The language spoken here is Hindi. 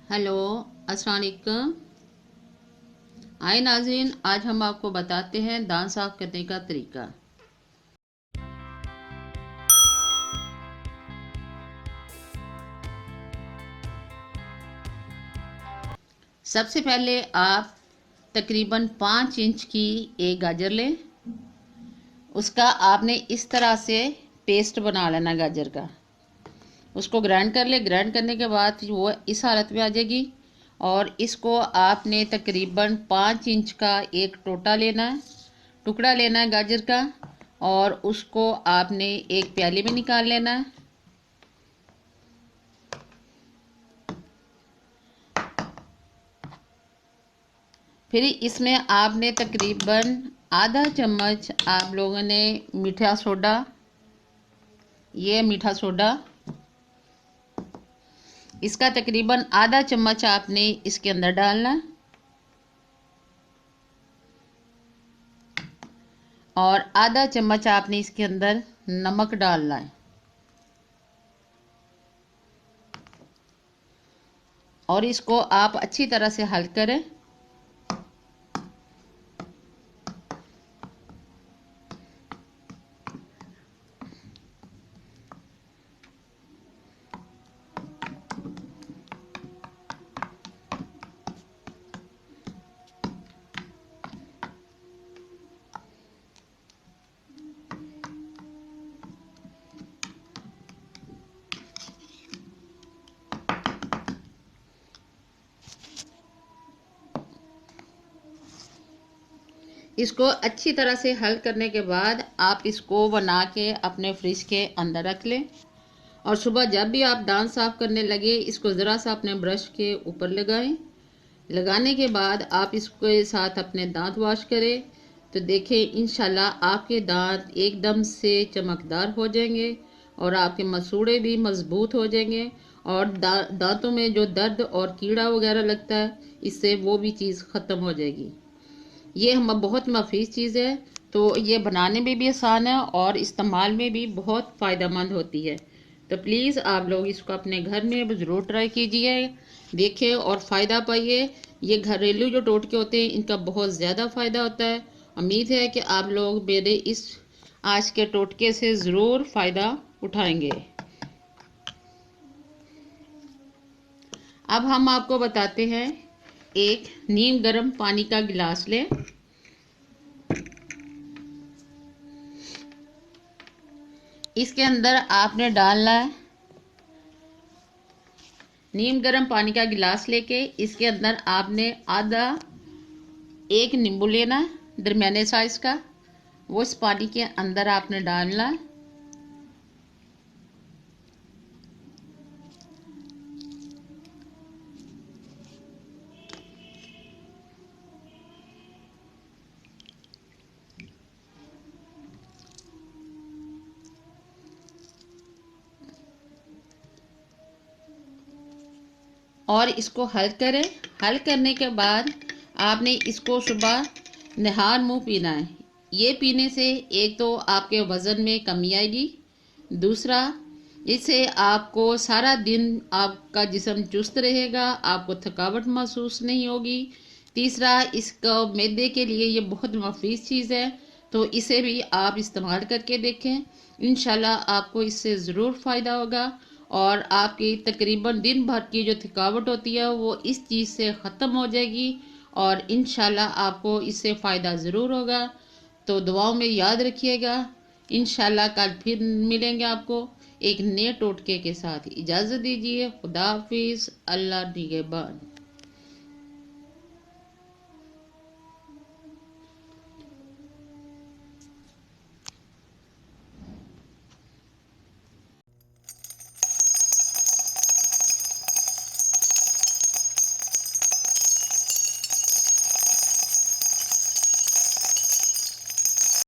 हेलो, अस्सलाम वालेकुम। आए नाज़रीन, आज हम आपको बताते हैं दांत साफ़ करने का तरीका। सबसे पहले आप तकरीबन 5 इंच की एक गाजर लें। उसका आपने इस तरह से पेस्ट बना लेना गाजर का। उसको ग्राइंड कर ले। ग्राइंड करने के बाद वो इस हालत में आ जाएगी और इसको आपने तकरीबन 5 इंच का एक टोटा लेना है, टुकड़ा लेना है गाजर का, और उसको आपने एक प्याले में निकाल लेना है। फिर इसमें आपने तकरीबन आधा चम्मच आप लोगों ने मीठा सोडा, ये मीठा सोडा, इसका तकरीबन आधा चम्मच आपने इसके अंदर डालना है और आधा चम्मच आपने इसके अंदर नमक डालना है और इसको आप अच्छी तरह से हल करें। इसको अच्छी तरह से हल करने के बाद आप इसको बना के अपने फ्रिज के अंदर रख लें और सुबह जब भी आप दांत साफ़ करने लगे इसको ज़रा सा अपने ब्रश के ऊपर लगाएं। लगाने के बाद आप इसके साथ अपने दांत वॉश करें तो देखें इंशाल्लाह आपके दांत एकदम से चमकदार हो जाएंगे और आपके मसूड़े भी मजबूत हो जाएंगे और दांतों में जो दर्द और कीड़ा वगैरह लगता है इससे वो भी चीज़ ख़त्म हो जाएगी। ये हम बहुत मफीज चीज़ है, तो ये बनाने में भी आसान है और इस्तेमाल में भी बहुत फ़ायदेमंद होती है। तो प्लीज़ आप लोग इसको अपने घर में ज़रूर ट्राई कीजिए, देखें और फ़ायदा पाइए। ये घरेलू जो टोटके होते हैं इनका बहुत ज़्यादा फ़ायदा होता है। उम्मीद है कि आप लोग मेरे इस आज के टोटके से ज़रूर फ़ायदा उठाएंगे। अब हम आपको बताते हैं, एक नीम गर्म पानी का गिलास लें। इसके अंदर आपने डालना है नीम गर्म पानी का गिलास लेके इसके अंदर आपने आधा एक नींबू लेना है दरमियाने साइज का, वो इस पानी के अंदर आपने डालना है और इसको हल करें। हल करने के बाद आपने इसको सुबह नहार मुंह पीना है। ये पीने से एक तो आपके वज़न में कमी आएगी, दूसरा इससे आपको सारा दिन आपका जिस्म चुस्त रहेगा, आपको थकावट महसूस नहीं होगी। तीसरा, इसका मैदे के लिए ये बहुत मुफीद चीज़ है, तो इसे भी आप इस्तेमाल करके देखें। इंशाल्लाह आपको इससे ज़रूर फ़ायदा होगा और आपकी तकरीबन दिन भर की जो थकावट होती है वो इस चीज़ से ख़त्म हो जाएगी और इंशाल्लाह आपको इससे फ़ायदा ज़रूर होगा। तो दुआओं में याद रखिएगा। इंशाल्लाह कल फिर मिलेंगे आपको एक नए टोटके के साथ। इजाज़त दीजिए। खुदा हाफिज़। अल्लाह निगहबान।